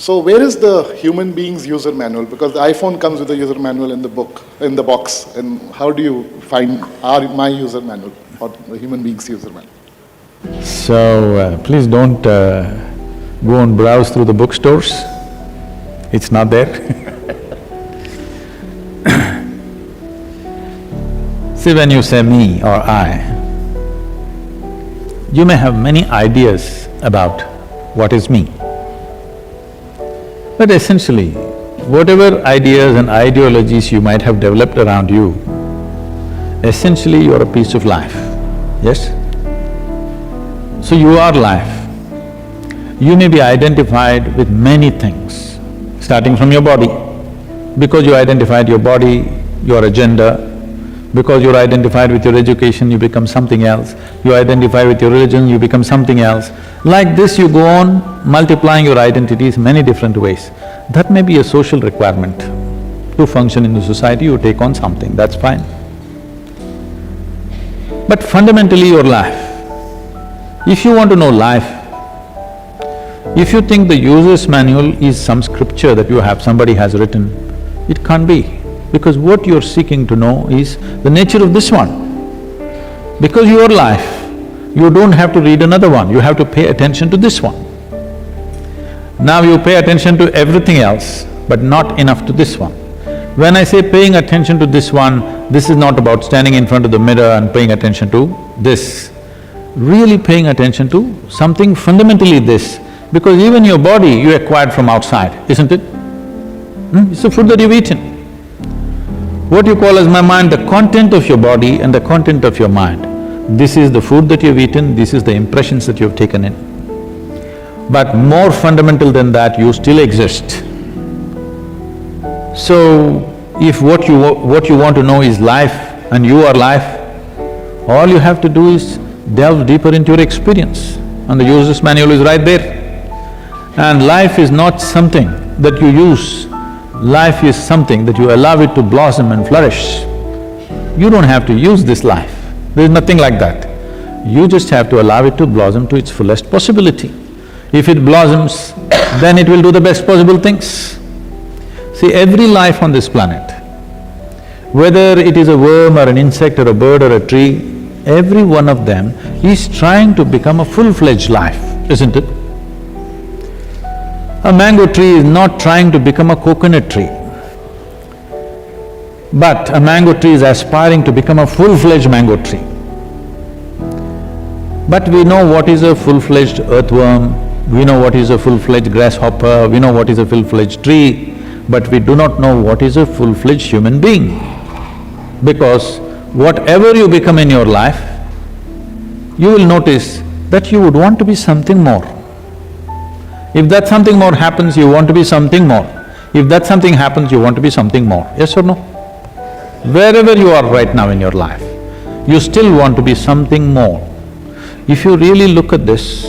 So where is the human being's user manual? Because the iPhone comes with a user manual in the book, in the box. And how do you find my user manual or the human being's user manual? So, please don't go and browse through the bookstores. It's not there. See, when you say me or I, you may have many ideas about what is me. But essentially, whatever ideas and ideologies you might have developed around you, essentially you are a piece of life, yes? So you are life. You may be identified with many things, starting from your body. Because you identified your body, your agenda, because you're identified with your education, you become something else. You identify with your religion, you become something else. Like this you go on multiplying your identities many different ways. That may be a social requirement. To function in the society, you take on something, that's fine. But fundamentally your life, if you want to know life, if you think the user's manual is some scripture that you have, somebody has written, it can't be. Because what you're seeking to know is the nature of this one. Because your life, you don't have to read another one, you have to pay attention to this one. Now you pay attention to everything else, but not enough to this one. When I say paying attention to this one, this is not about standing in front of the mirror and paying attention to this. Really paying attention to something fundamentally this, because even your body you acquired from outside, isn't it? It's the food that you've eaten. What you call as my mind, the content of your body and the content of your mind. This is the food that you've eaten, this is the impressions that you've taken in. But more fundamental than that, you still exist. So, if what you want to know is life and you are life, all you have to do is delve deeper into your experience and the user's manual is right there. And life is not something that you use, life is something that you allow it to blossom and flourish. You don't have to use this life, there's nothing like that. You just have to allow it to blossom to its fullest possibility. If it blossoms, then it will do the best possible things. See, every life on this planet, whether it is a worm or an insect or a bird or a tree, every one of them is trying to become a full-fledged life, isn't it? A mango tree is not trying to become a coconut tree, but a mango tree is aspiring to become a full-fledged mango tree. But we know what is a full-fledged earthworm, we know what is a full-fledged grasshopper, we know what is a full-fledged tree, but we do not know what is a full-fledged human being. Because whatever you become in your life, you will notice that you would want to be something more. If that something more happens, you want to be something more. If that something happens, you want to be something more, yes or no? Wherever you are right now in your life, you still want to be something more. If you really look at this,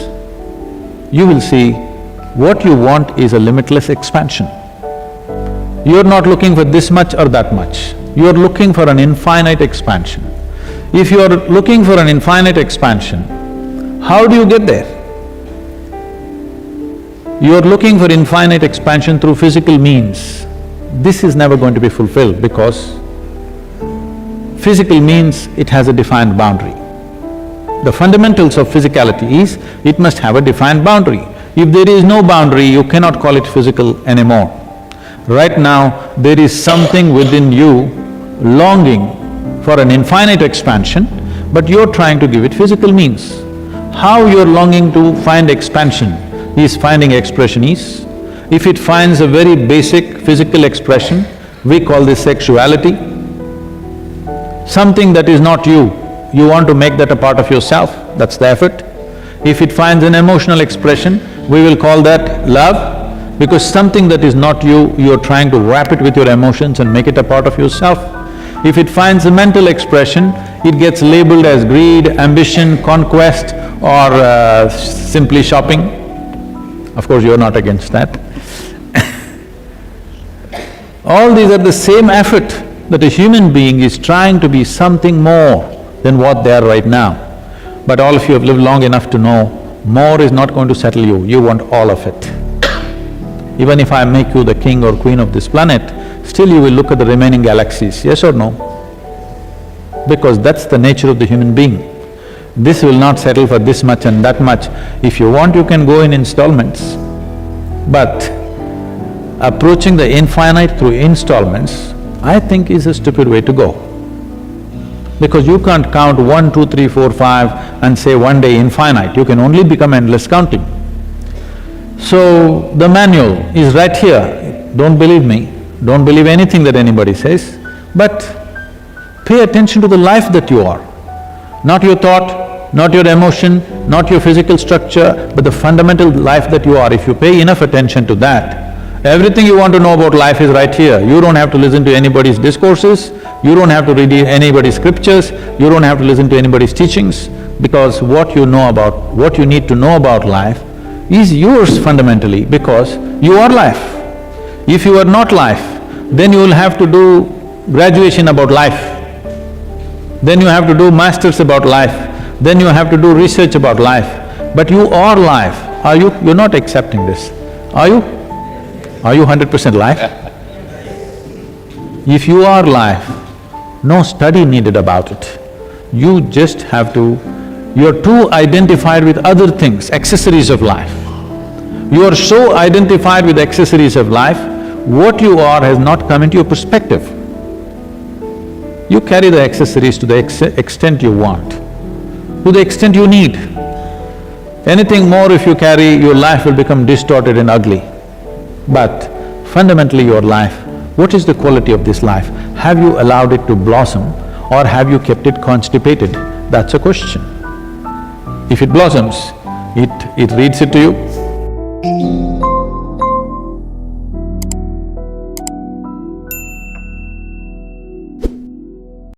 you will see what you want is a limitless expansion. You're not looking for this much or that much, you're looking for an infinite expansion. If you're looking for an infinite expansion, how do you get there? You're looking for infinite expansion through physical means. This is never going to be fulfilled because physical means it has a defined boundary. The fundamentals of physicality is, it must have a defined boundary. If there is no boundary, you cannot call it physical anymore. Right now, there is something within you longing for an infinite expansion, but you're trying to give it physical means. How you're longing to find expansion is finding expression is. If it finds a very basic physical expression, we call this sexuality. Something that is not you, you want to make that a part of yourself, that's the effort. If it finds an emotional expression, we will call that love, because something that is not you, you're trying to wrap it with your emotions and make it a part of yourself. If it finds a mental expression, it gets labeled as greed, ambition, conquest or simply shopping. Of course, you're not against that. All these are the same effort that a human being is trying to be something more than what they are right now. But all of you have lived long enough to know, more is not going to settle you, you want all of it. Even if I make you the king or queen of this planet, still you will look at the remaining galaxies, yes or no? Because that's the nature of the human being. This will not settle for this much and that much. If you want, you can go in installments. But approaching the infinite through installments, I think is a stupid way to go. Because you can't count 1, 2, 3, 4, 5 and say one day infinite, you can only become endless counting. So, the manual is right here. Don't believe me, don't believe anything that anybody says, but pay attention to the life that you are. Not your thought, not your emotion, not your physical structure, but the fundamental life that you are. If you pay enough attention to that, everything you want to know about life is right here. You don't have to listen to anybody's discourses, you don't have to read anybody's scriptures, you don't have to listen to anybody's teachings, because what you need to know about life is yours fundamentally, because you are life. If you are not life, then you will have to do graduation about life, then you have to do masters about life, then you have to do research about life. But you are life. Are you? You're not accepting this, are you? Are you 100% life? If you are life, no study needed about it. You just have to… You're too identified with other things, accessories of life. You are so identified with accessories of life, what you are has not come into your perspective. You carry the accessories to the extent you want, to the extent you need. Anything more if you carry, your life will become distorted and ugly. But fundamentally your life, what is the quality of this life? Have you allowed it to blossom or have you kept it constipated? That's a question. If it blossoms, it reads it to you.